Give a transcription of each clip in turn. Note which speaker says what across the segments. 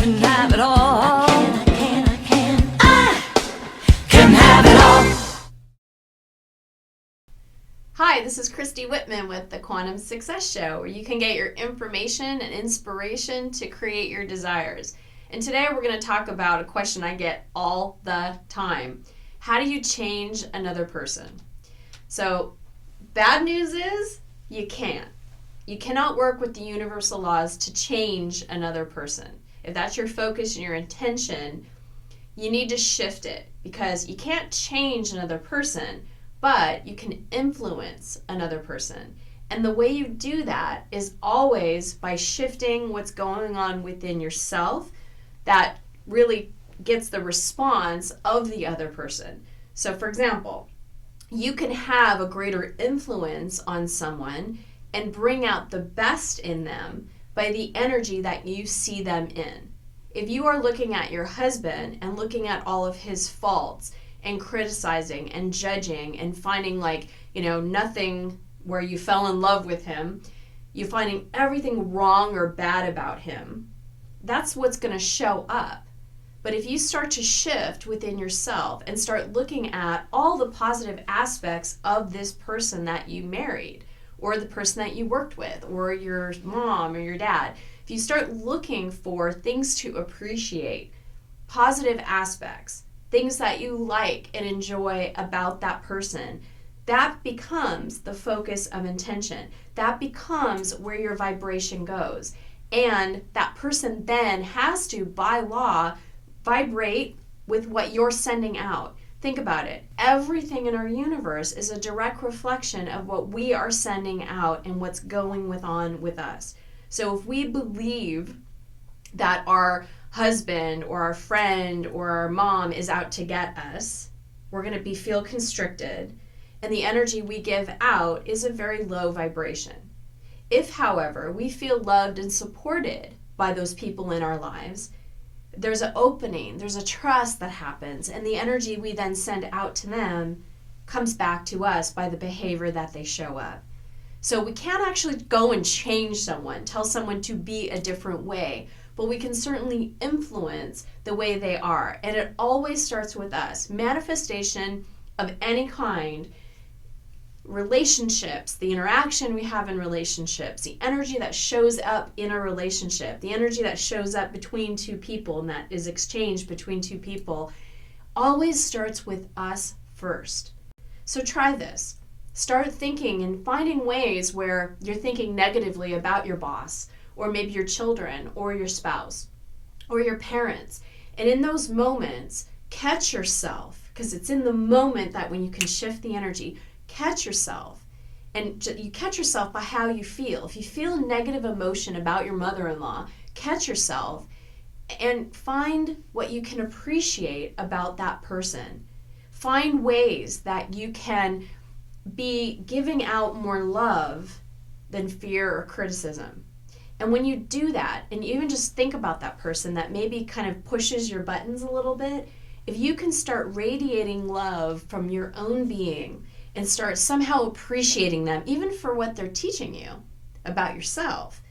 Speaker 1: can have it all. I can have it all.
Speaker 2: Hi, this is Christy Whitman with the Quantum Success Show, where you can get your information and inspiration to create your desires. And today we're going to talk about a question I get all the time. How do you change another person? So, bad news is you can't. You cannot work with the universal laws to change another person. If that's your focus and your intention, you need to shift it, because you can't change another person, but you can influence another person. And the way you do that is always by shifting what's going on within yourself that really gets the response of the other person. So for example, you can have a greater influence on someone and bring out the best in them by the energy that you see them in. If you are looking at your husband and looking at all of his faults and criticizing and judging and finding nothing where you fell in love with him, you finding everything wrong or bad about him, that's what's going to show up. But if you start to shift within yourself and start looking at all the positive aspects of this person that you married, or the person that you worked with, or your mom or your dad, if you start looking for things to appreciate, positive aspects, things that you like and enjoy about that person, that becomes the focus of intention. That becomes where your vibration goes. And that person then has to, by law, vibrate with what you're sending out. Think about it. Everything in our universe is a direct reflection of what we are sending out and what's going on with us. So if we believe that our husband or our friend or our mom is out to get us, we're going to feel constricted, and the energy we give out is a very low vibration. If, however, we feel loved and supported by those people in our lives, there's an opening, there's a trust that happens, and the energy we then send out to them comes back to us by the behavior that they show up. So we can't actually go and change someone, tell someone to be a different way, but we can certainly influence the way they are. And it always starts with us. Manifestation of any kind, relationships, the interaction we have in relationships, the energy that shows up in a relationship, the energy that shows up between two people and that is exchanged between two people, always starts with us first. So try this. Start thinking and finding ways where you're thinking negatively about your boss, or maybe your children, or your spouse, or your parents. And in those moments, catch yourself, because it's in the moment that when you can shift the energy, catch yourself. And you catch yourself by how you feel. If you feel a negative emotion about your mother-in-law, catch yourself and find what you can appreciate about that person. Find ways that you can be giving out more love than fear or criticism. And when you do that, and you even just think about that person that maybe kind of pushes your buttons a little bit, if you can start radiating love from your own being and start somehow appreciating them, even for what they're teaching you about yourself,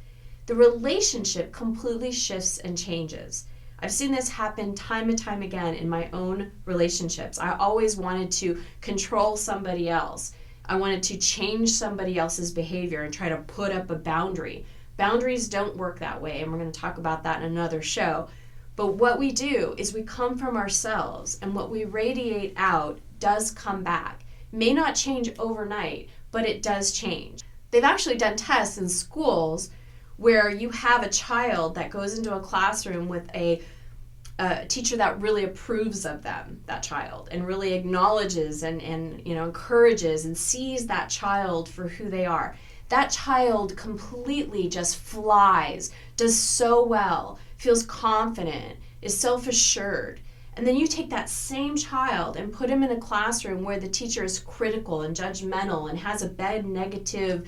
Speaker 2: the relationship completely shifts and changes. I've seen this happen time and time again in my own relationships. I always wanted to control somebody else. I wanted to change somebody else's behavior and try to put up a boundary. Boundaries don't work that way, and we're going to talk about that in another show. But what we do is we come from ourselves, and what we radiate out does come back. May not change overnight, but it does change. They've actually done tests in schools where you have a child that goes into a classroom with a teacher that really approves of them, that child, and really acknowledges and encourages and sees that child for who they are. That child completely just flies, does so well, feels confident, is self-assured. And then you take that same child and put him in a classroom where the teacher is critical and judgmental and has a bad negative,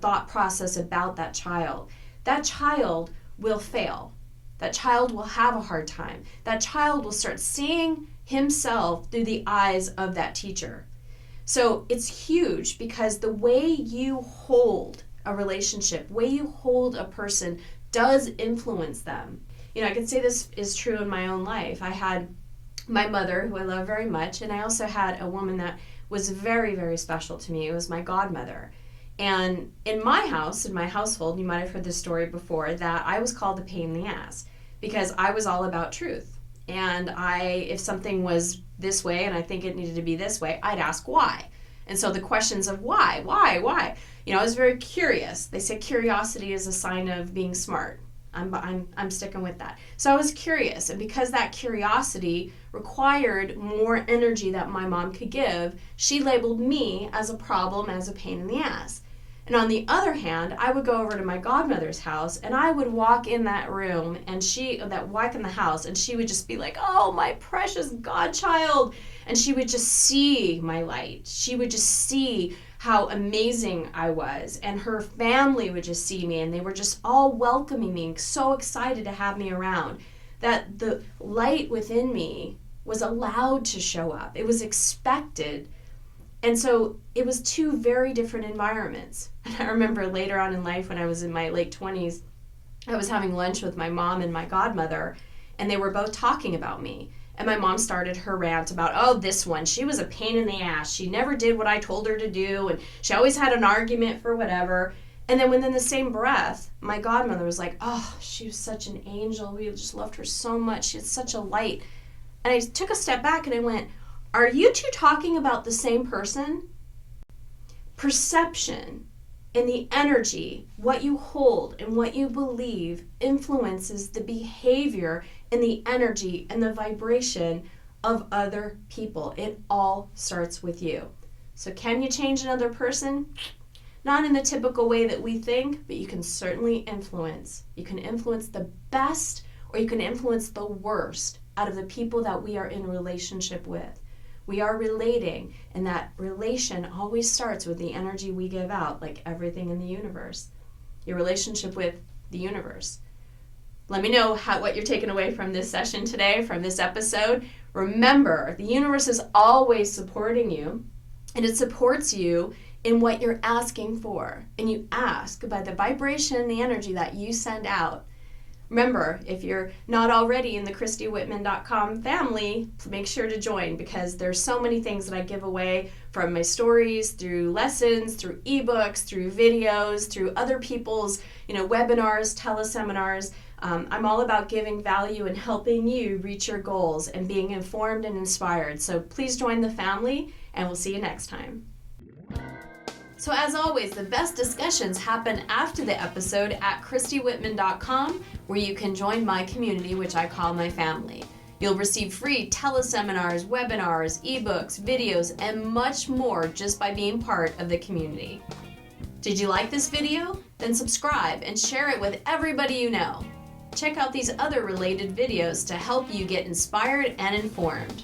Speaker 2: thought process about that child. That child will fail. That child will have a hard time. That child will start seeing himself through the eyes of that teacher. So it's huge, because the way you hold a relationship, way you hold a person does influence them. I could say this is true in my own life. I had my mother, who I love very much, and I also had a woman that was very, very special to me. It was my godmother. And in my house, in my household, you might have heard this story before, that I was called a pain in the ass because I was all about truth. And if something was this way and I think it needed to be this way, I'd ask why. And so the questions of why, I was very curious. They say curiosity is a sign of being smart. I'm sticking with that. So I was curious, and because that curiosity required more energy that my mom could give, she labeled me as a problem, as a pain in the ass. And on the other hand, I would go over to my godmother's house, and I would walk in that room, and walk in the house, and she would just be like, "Oh, my precious godchild," and she would just see my light. She would just see how amazing I was, and her family would just see me, and they were just all welcoming me, so excited to have me around, that the light within me was allowed to show up. It was expected. And so it was two very different environments. And I remember later on in life, when I was in my late 20s, I was having lunch with my mom and my godmother, and they were both talking about me. And my mom started her rant about, oh, this one, she was a pain in the ass. She never did what I told her to do, and she always had an argument for whatever. And then within the same breath, my godmother was like, oh, she was such an angel. We just loved her so much. She had such a light. And I took a step back and I went, are you two talking about the same person? Perception and the energy, what you hold and what you believe, influences the behavior and the energy and the vibration of other people. It all starts with you. So can you change another person? Not in the typical way that we think, but you can certainly influence. You can influence the best, or you can influence the worst out of the people that we are in relationship with. We are relating, and that relation always starts with the energy we give out, like everything in the universe. Your relationship with the universe. Let me know what you're taking away from this session today, from this episode. Remember, the universe is always supporting you, and it supports you in what you're asking for. And you ask by the vibration and the energy that you send out. Remember, if you're not already in the ChristyWhitman.com family, make sure to join, because there's so many things that I give away, from my stories, through lessons, through ebooks, through videos, through other people's webinars, teleseminars. I'm all about giving value and helping you reach your goals and being informed and inspired. So please join the family, and we'll see you next time. So as always, the best discussions happen after the episode at ChristyWhitman.com, where you can join my community, which I call my family. You'll receive free teleseminars, webinars, ebooks, videos, and much more just by being part of the community. Did you like this video? Then subscribe and share it with everybody you know. Check out these other related videos to help you get inspired and informed.